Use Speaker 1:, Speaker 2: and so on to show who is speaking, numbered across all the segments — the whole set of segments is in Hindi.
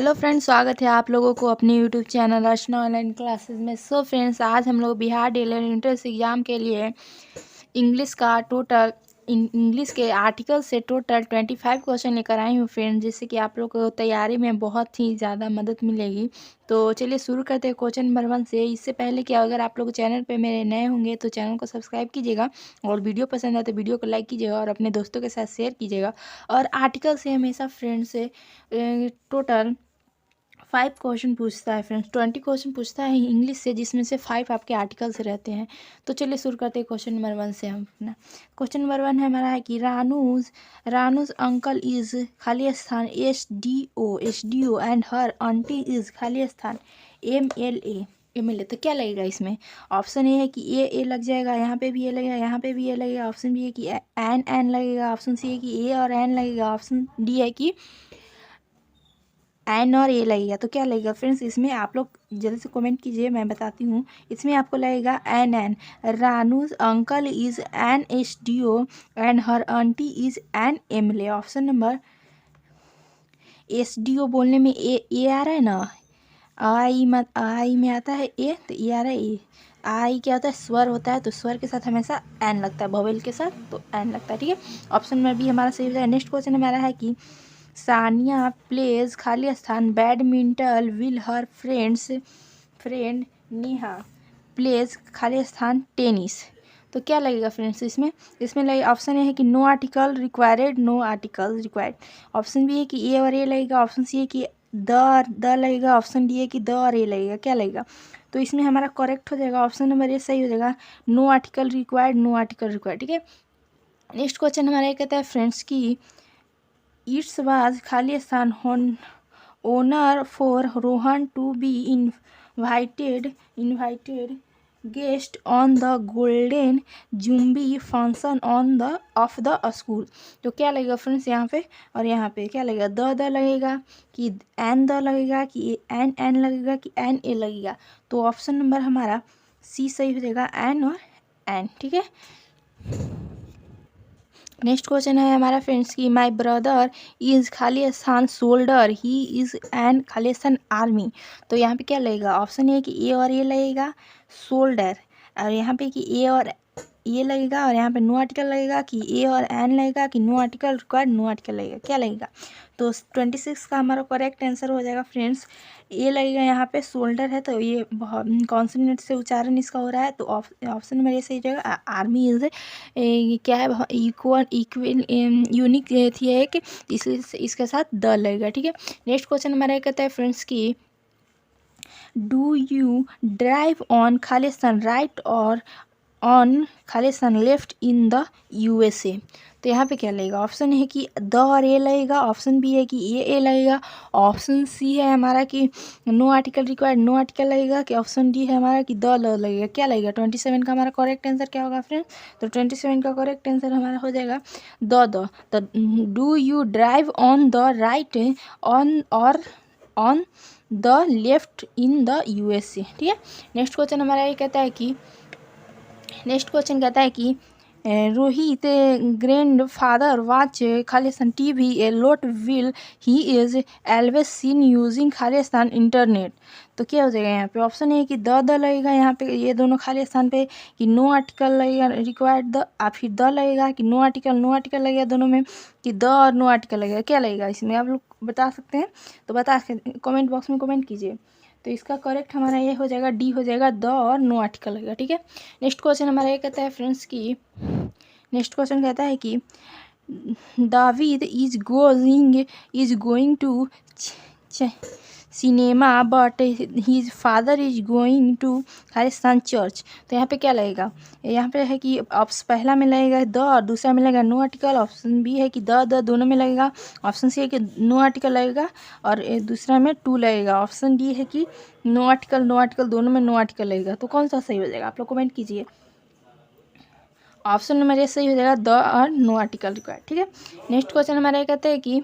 Speaker 1: हेलो फ्रेंड्स, स्वागत है आप लोगों को अपने यूट्यूब चैनल अर्चना ऑनलाइन क्लासेस में। सो फ्रेंड्स, आज हम लोग बिहार डीएलएड एंट्रेंस एग्ज़ाम के लिए इंग्लिश के आर्टिकल से टोटल 25 क्वेश्चन लेकर आई हूँ फ्रेंड्स, जिससे कि आप लोग को तैयारी में बहुत ही ज़्यादा मदद मिलेगी। तो चलिए शुरू करते हैं क्वेश्चन नंबर 1 से। इससे पहले कि अगर आप लोग चैनल पे मेरे नए होंगे तो चैनल को सब्सक्राइब कीजिएगा, और वीडियो पसंद आए तो वीडियो को लाइक कीजिएगा और अपने दोस्तों के साथ शेयर कीजिएगा। और आर्टिकल से हमेशा फ्रेंड्स से टोटल 5 क्वेश्चन पूछता है फ्रेंड्स। 20 क्वेश्चन पूछता है इंग्लिश से, जिसमें से 5 आपके आर्टिकल से रहते हैं। तो चलिए शुरू करते हैं क्वेश्चन नंबर 1 से। हम अपना क्वेश्चन नंबर 1 है हमारा है कि रानूज अंकल इज खाली स्थान S D O and her aunty is खाली स्थान MLA। तो क्या लगेगा इसमें? ऑप्शन ए है कि ए लग जाएगा, यहाँ पे भी ए लगेगा, यहाँ पे भी ए लगेगा। ऑप्शन बी है कि एन लगेगा। ऑप्शन सी है कि ए और एन लगेगा। ऑप्शन डी है कि एन और ए लगेगा। तो क्या लगेगा फ्रेंड्स इसमें? आप लोग जल्दी से कमेंट कीजिए, मैं बताती हूँ। इसमें आपको लगेगा an. Ranu's uncle is an SDO and her aunty is an MLA। Option number SDO बोलने में ए आ रहा है ना, आई में आता है ए, तो ए आ रहा है ए। आई क्या होता है? स्वर होता है, तो स्वर के साथ हमेशा एन लगता है, वोवेल के साथ तो एन लगता है। ठीक है, ऑप्शन नंबर बी हमारा सही हो जाएगा। नेक्स्ट क्वेश्चन हमारा है कि सानिया प्लेज खाली स्थान badminton while her friend Neha plays खाली स्थान टेनिस। तो क्या लगेगा फ्रेंड्स इसमें लगेगा ऑप्शन ए है कि no article required, no article required. Option B है कि ए और ए लगेगा। ऑप्शन सी है कि द लगेगा। ऑप्शन डी है कि द और ए लगेगा। क्या लगेगा? तो इसमें हमारा करेक्ट हो जाएगा, ऑप्शन नंबर ए सही हो जाएगा, no article required, no article required. ठीक है, नेक्स्ट क्वेश्चन हमारा ये कहता है फ्रेंड्स की इट्स वाज खाली स्थान honour for Rohan to be invited guest on the golden जुम्बी फंक्शन ऑफ द स्कूल। तो क्या लगेगा फ्रेंड्स यहाँ पे और यहाँ पे? क्या लगेगा? द लगेगा कि एन द लगेगा कि एन लगेगा कि एन ए लगेगा? तो ऑप्शन नंबर हमारा सी सही हो जाएगा, एन और एन। ठीक है, नेक्स्ट क्वेश्चन है हमारा फ्रेंड्स की माई ब्रदर इज खाली स्थान सोल्डर ही इज एन खाली स्थान आर्मी। तो यहाँ पे क्या लगेगा? ऑप्शन ए कि ए और ए लगेगा सोल्डर, और यहाँ पे कि ए और ए लगेगा, और यहाँ पे नो आर्टिकल लगेगा कि ए और एन लगेगा कि no article required, no article लगेगा। क्या लगेगा? तो 26 का हमारा करेक्ट आंसर हो जाएगा फ्रेंड्स, ए लगेगा। यहाँ पे शोल्डर है तो ये कॉन्सोनेंट से उच्चारण इसका हो रहा है, तो ऑप्शन नंबर ए सही हो जाएगा। आर्मी इज क्या है? इक्वल यूनिक थी एक, इसलिए इसके साथ द लगेगा। ठीक है, नेक्स्ट क्वेश्चन हमारा ये कहता है फ्रेंड्स की डू यू ड्राइव ऑन खालिस्तान राइट और ऑन खालिस्तान लेफ्ट इन द USA। तो यहाँ पे क्या लगेगा? ऑप्शन है कि द और ए लगेगा। ऑप्शन बी है कि ए लगेगा। ऑप्शन सी है हमारा कि no article required, no article लगेगा कि ऑप्शन डी है हमारा कि द लगेगा। क्या लगेगा? 27 का हमारा करेक्ट आंसर क्या होगा फ्रेंड? तो 27 का करेक्ट आंसर हमारा हो जाएगा the do you drive on the right on और on the left in the USA। ठीक है, नेक्स्ट क्वेश्चन हमारा ये कहता है कि रोहित ग्रैंड फादर वाच खालिस्तान TV a lot while he is always seen using खालिस्तान इंटरनेट। तो क्या हो जाएगा यहाँ पे? ऑप्शन है कि द लगेगा यहाँ पे, ये दोनों खाली स्थान पे, कि नो आर्टिकल लगेगा रिक्वायर्ड द, फिर द लगेगा कि नो आर्टिकल लगेगा दोनों में, कि द और नो आर्टिकल लगेगा। क्या लगेगा इसमें? आप लोग बता सकते हैं, तो बता कमेंट बॉक्स में कमेंट कीजिए। तो इसका करेक्ट हमारा ये हो जाएगा, डी हो जाएगा, द और नो आर्टिकल लगेगा। ठीक है, नेक्स्ट क्वेश्चन हमारा ये कहता है फ्रेंड्स की नेक्स्ट क्वेश्चन कहता है कि David is going to cinema but his father is going to खालिस्तान चर्च। तो यहाँ पे क्या लगेगा? यहाँ पे है कि पहला में लगेगा द और दूसरा में लगेगा नो आर्टिकल। ऑप्शन बी है कि द दोनों में लगेगा। ऑप्शन सी है कि नो आर्टिकल लगेगा और दूसरा में टू लगेगा। ऑप्शन डी है कि नो आर्टिकल दोनों में नो आर्टिकल लगेगा। तो कौन सा सही हो जाएगा? आप लोग कमेंट कीजिए। ऑप्शन नंबर ए सही हो जाएगा, द और नो आर्टिकल रिक्वायर्ड। ठीक है, नेक्स्ट क्वेश्चन हमारा ये कहता है कि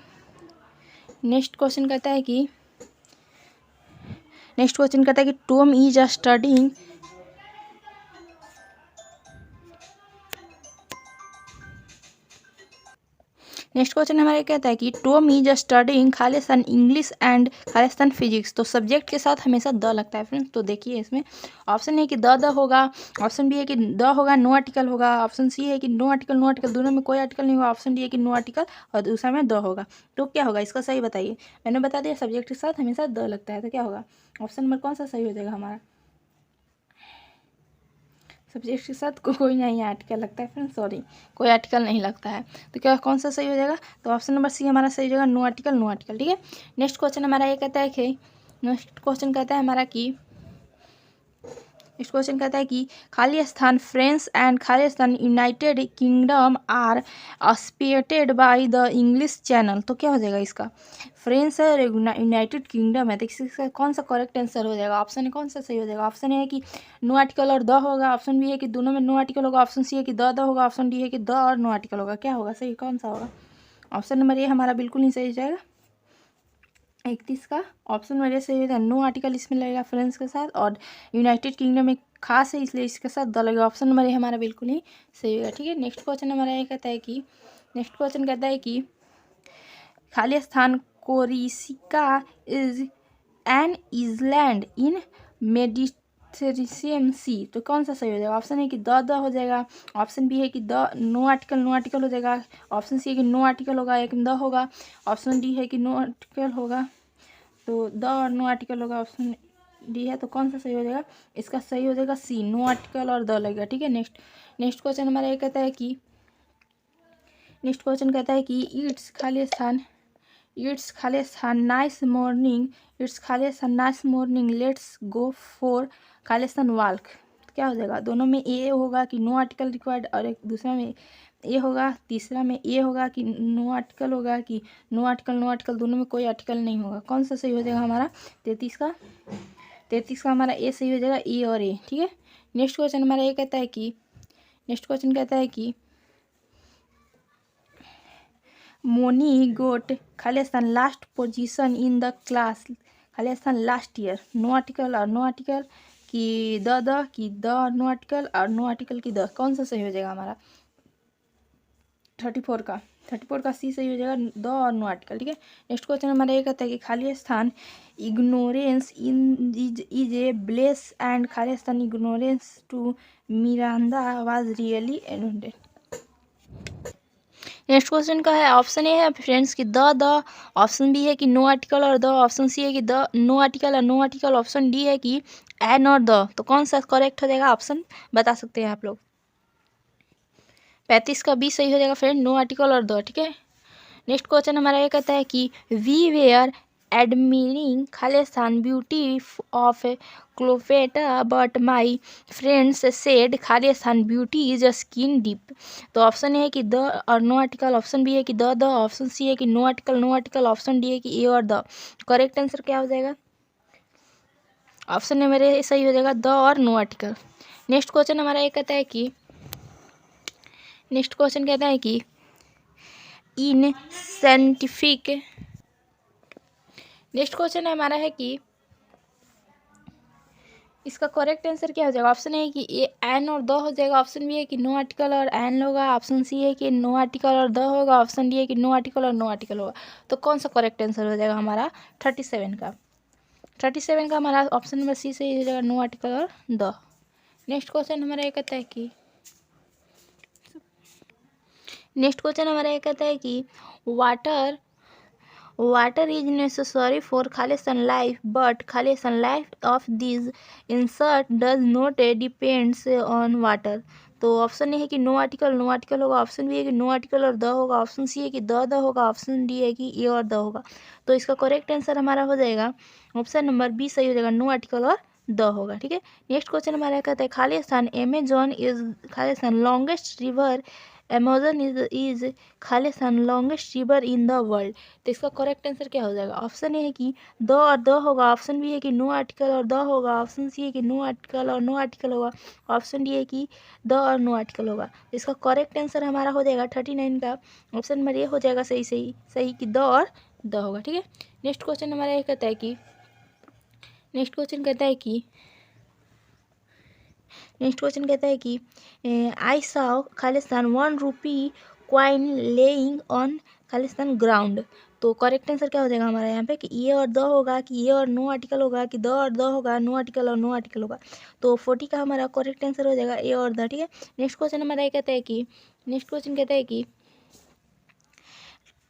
Speaker 1: नेक्स्ट क्वेश्चन कहता है कि Tom is studying next question हमारे कहता है कि Tom is studying Khalistan English and Khalistan physics. तो सब्जेक्ट के साथ हमेशा द लगता है फ्रेंड्स। तो देखिए इसमें ऑप्शन है कि द होगा, ऑप्शन बी है कि द होगा नो आर्टिकल होगा, ऑप्शन सी है कि नो आर्टिकल दोनों में कोई आर्टिकल नहीं होगा, ऑप्शन डी है कि नो आर्टिकल और दूसरा में द होगा। तो क्या होगा इसका सही बताइए। मैंने बता दिया सब्जेक्ट के साथ हमेशा द लगता है, तो क्या होगा ऑप्शन नंबर कौन सा सही हो जाएगा हमारा। सब्जेक्ट के साथ कोई नहीं आर्टिकल लगता है फ्रेंड्स, सॉरी कोई आर्टिकल नहीं लगता है। तो क्या कौन सा सही हो जाएगा, तो ऑप्शन नंबर सी हमारा सही हो जाएगा नो आर्टिकल। ठीक है, नेक्स्ट क्वेश्चन हमारा ये कहता है कि नेक्स्ट क्वेश्चन कहता है हमारा कि नेक्स्ट क्वेश्चन कहता है कि खालिस्तान फ्रांस एंड खालिस्तान United Kingdom are occupied by the English Channel. तो क्या हो जाएगा इसका, फ्रांस और यूनाइटेड किंगडम है, तो इसका कौन सा करेक्ट आंसर हो जाएगा। ऑप्शन कौन सा सही हो जाएगा, ऑप्शन ए है कि नो आर्टिकल और द होगा, ऑप्शन बी है कि दोनों में नो आर्टिकल होगा, ऑप्शन सी है कि द होगा, ऑप्शन डी है कि द और नो आर्टिकल होगा। क्या होगा सही, कौन सा होगा। ऑप्शन नंबर ए हमारा बिल्कुल नहीं सही हो जाएगा 31 का। ऑप्शन नंबर ए सही हो जाएगा नो आर्टिकल इसमें लगेगा फ्रांस के साथ, और यूनाइटेड किंगडम में खास है इसलिए इसके साथ द लगेगा। ऑप्शन नंबर ए हमारा बिल्कुल ही सही होगा। ठीक है, नेक्स्ट क्वेश्चन हमारा ये कहता है कि नेक्स्ट क्वेश्चन कहता है कि खालिस्तान Corsica is an island in Mediterranean Sea. तो कौन सा सही हो जाएगा, ऑप्शन है कि द हो जाएगा, ऑप्शन बी है कि द नो आर्टिकल हो जाएगा, ऑप्शन सी है कि नो आर्टिकल होगा एक द होगा, ऑप्शन डी है कि नो आर्टिकल होगा, तो द और नो आर्टिकल होगा, ऑप्शन डी है। तो कौन सा सही हो जाएगा, इसका सही हो जाएगा सी नो आर्टिकल और द लगेगा। ठीक है, नेक्स्ट क्वेश्चन हमारा ये कहता है कि नेक्स्ट क्वेश्चन कहता है कि it's Khalistan nice morning let's go for Khalistan walk. क्या हो जाएगा, दोनों में ए होगा कि नो आर्टिकल रिक्वायर्ड, और एक दूसरा में ए होगा, तीसरा में ए होगा कि नो आर्टिकल होगा, कि नो आर्टिकल दोनों में कोई आर्टिकल नहीं होगा। कौन सा सही हो जाएगा हमारा 33 का हमारा ए सही हो जाएगा, ए और ए। ठीक है, नेक्स्ट क्वेश्चन हमारा ये कहता है कि नेक्स्ट क्वेश्चन कहता है कि मोनी गोट खालिस्तान last position in the class खालिस्तान लास्ट ईयर। नो आर्टिकल और नो आर्टिकल की द की द और नो आर्टिकल और नो आर्टिकल की द, कौन सा सही हो जाएगा हमारा 34 का सी सही हो जाएगा द और नो आर्टिकल। ठीक है, नेक्स्ट क्वेश्चन हमारा ये कहता है कि खालिस्तान ignorance in is a bliss and खालिस्तान ignorance to Miranda was really annoyed. Next question का है ऑप्शन ए है फ्रेंड्स कि द ऑप्शन बी है कि नो आर्टिकल और द, ऑप्शन सी है कि द नो आर्टिकल और नो आर्टिकल, ऑप्शन डी है कि एन और द। तो कौन सा करेक्ट हो जाएगा ऑप्शन बता सकते हैं आप लोग। 35 का बी सही हो जाएगा फ्रेंड नो आर्टिकल और द। ठीक है, नेक्स्ट क्वेश्चन हमारा ये कहता है कि वी वेयर एडमिरिंग खालिस्तान beauty of Cleopatra but my friends said खालिस्तान beauty is a skin deep. तो ऑप्शन है कि द और नो आर्टिकल, ऑप्शन बी है कि द ऑप्शन सी है कि नो आर्टिकल, ऑप्शन डी है कि ए और द। करेक्ट आंसर क्या हो जाएगा, ऑप्शन नंबर ए सही हो जाएगा द और नो आर्टिकल। नेक्स्ट क्वेश्चन हमारा ये कहता है कि नेक्स्ट क्वेश्चन कहता है कि इन साइंटिफिक नेक्स्ट क्वेश्चन हमारा है कि इसका करेक्ट आंसर क्या हो जाएगा। ऑप्शन है कि ए एन और द हो जाएगा, ऑप्शन बी है कि नो आर्टिकल और एन होगा, ऑप्शन सी है कि नो आर्टिकल और द होगा, ऑप्शन डी है कि नो आर्टिकल और नो आर्टिकल होगा। तो कौन सा करेक्ट आंसर हो जाएगा हमारा 37 का हमारा ऑप्शन नंबर सी से हो जाएगा नो आर्टिकल और द। नेक्स्ट क्वेश्चन हमारा ये कहता है कि water is necessary for Khalistan life but Khalistan life of this insert does not depends on water. तो ऑप्शन ए है कि नो आर्टिकल होगा, ऑप्शन बी है कि नो आर्टिकल और द होगा, ऑप्शन सी है कि द होगा, ऑप्शन डी है कि ए और द होगा। तो इसका करेक्ट आंसर हमारा हो जाएगा ऑप्शन नंबर बी सही हो जाएगा नो आर्टिकल और द होगा। ठीक है, नेक्स्ट क्वेश्चन हमारा कहता है Khalistan longest river Amazon is Khalistan longest river in the world. तो इसका करेक्ट आंसर क्या हो जाएगा। ऑप्शन ए है कि द और द होगा, ऑप्शन बी है कि नो आर्टिकल और द होगा, ऑप्शन सी है कि नो आर्टिकल और नो आर्टिकल होगा, ऑप्शन डी है कि द और नो आर्टिकल होगा। तो इसका करेक्ट आंसर हमारा हो जाएगा 39 का ऑप्शन नंबर ए हो जाएगा सही कि द और द होगा। ठीक है, नेक्स्ट क्वेश्चन हमारा ये कहता है कि नेक्स्ट क्वेश्चन कहता है कि I saw Khalistan 1 rupee coin laying on Khalistan ground. तो करेक्ट आंसर क्या हो जाएगा हमारा यहाँ पे कि ये और द होगा, कि ये और नो आर्टिकल होगा, कि द और द होगा, नो आर्टिकल और नो आर्टिकल होगा। तो 40 का हमारा करेक्ट आंसर हो जाएगा ए और द। ठीक है, नेक्स्ट क्वेश्चन हमारा ये कहता है कि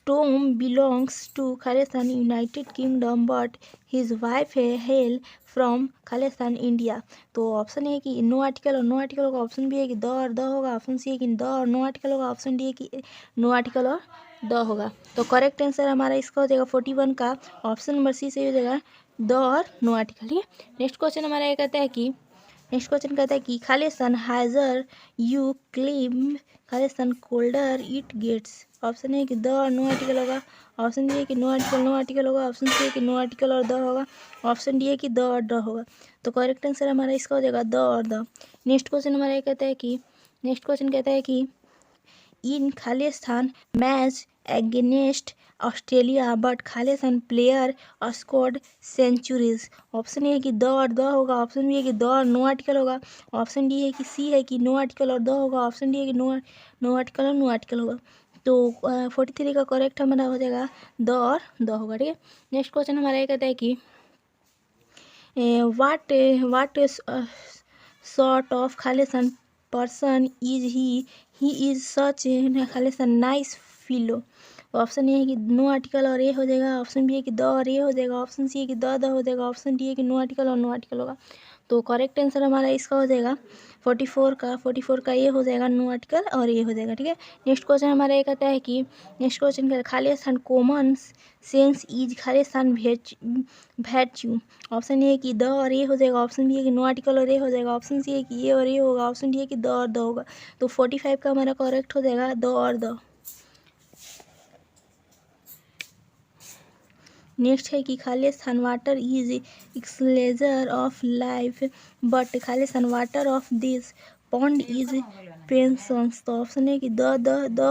Speaker 1: Tom belongs to Khalistan United Kingdom but his wife hail from Khalistan India। तो ऑप्शन है कि नो आर्टिकल और नो आर्टिकल होगा, ऑप्शन बी है कि द और द होगा, ऑप्शन सी है कि द और नो आर्टिकल होगा, ऑप्शन डी है कि नो आर्टिकल और द होगा। तो करेक्ट आंसर हमारा इसका हो जाएगा 41 का ऑप्शन नंबर सी से हो जाएगा द और नो आर्टिकल। ठीक है, नेक्स्ट क्वेश्चन हमारा ये कहता है कि खालिस्तान हाइजर यू क्लीम खालिस्तान कोल्डर इट गेट्स। ऑप्शन है कि द और नो आर्टिकल होगा, ऑप्शन डी है कि नो आर्टिकल होगा, ऑप्शन सी है कि नो आर्टिकल और द होगा, ऑप्शन डी है कि द और द होगा। तो करेक्ट आंसर हमारा इसका हो जाएगा द और द। नेक्स्ट क्वेश्चन हमारा ये कहता है कि इन खालिस्तान मैच अगेंस्ट ऑस्ट्रेलिया बट खालिस्तान player scored centuries. Option A है कि द और द होगा, ऑप्शन बी है कि द और नो आर्टिकल होगा, ऑप्शन डी है कि सी है कि नो आर्टिकल और द होगा, ऑप्शन डी है कि नो आर्टिकल और नो आर्टिकल होगा। तो 43 का करेक्ट हमारा हो जाएगा द और द होगा। ठीक है, नेक्स्ट क्वेश्चन हमारा ये कहता है कि what sort of Khalistan person is he is such a Khalistan nice fellow। Option A है कि नो आर्टिकल और ए हो जाएगा, ऑप्शन बी है कि द और ए हो जाएगा, ऑप्शन सी है कि द हो जाएगा, ऑप्शन डी है कि नो आर्टिकल और नो आर्टिकल होगा। तो करेक्ट आंसर हमारा इसका हो जाएगा 44 का ये हो जाएगा नो आर्टिकल और ये हो जाएगा। ठीक है, नेक्स्ट क्वेश्चन हमारा ये कहता है कि खालिस्तान कॉमन सेंस इज खालिस्तान वैच्यू। ऑप्शन ए है कि द और ए हो जाएगा, ऑप्शन बी है कि नो आर्टिकल और ए हो जाएगा, ऑप्शन सी है कि ये और ये होगा, ऑप्शन डी है कि द और द होगा। तो 45 का हमारा करेक्ट हो जाएगा द और द। नेक्स्ट है कि खालिस्तान वाटर इज एक्सलेजर ऑफ लाइफ बट खालिस्तान water of this pond is pensions. तो ऑप्शन है कि द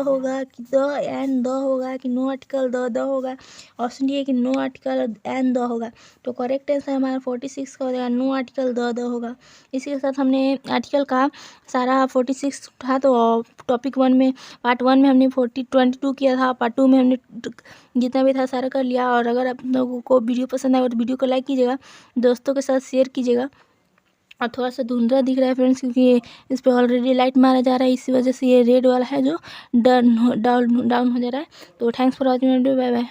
Speaker 1: होगा, कि द एंड द होगा, कि नो आर्टिकल द होगा, ऑप्शन डी है कि नो आर्टिकल एंड द होगा। तो करेक्ट आंसर हमारा 46 का हो जाएगा नो आर्टिकल द होगा। इसी के साथ हमने आर्टिकल का सारा 46 था। तो टॉपिक 1 में पार्ट 1 में हमने 22 किया था, पार्ट 2 में हमने जितना भी था सारा कर लिया। और अगर आप लोगों को वीडियो पसंद आएगा तो वीडियो को लाइक कीजिएगा, दोस्तों के साथ शेयर कीजिएगा। और थोड़ा सा धुंधला दिख रहा है फ्रेंड्स, क्योंकि इस पर ऑलरेडी लाइट मारा जा रहा है, इसी वजह से ये रेड वाला है जो डाउन हो जा रहा है। तो thanks for watching video, bye bye.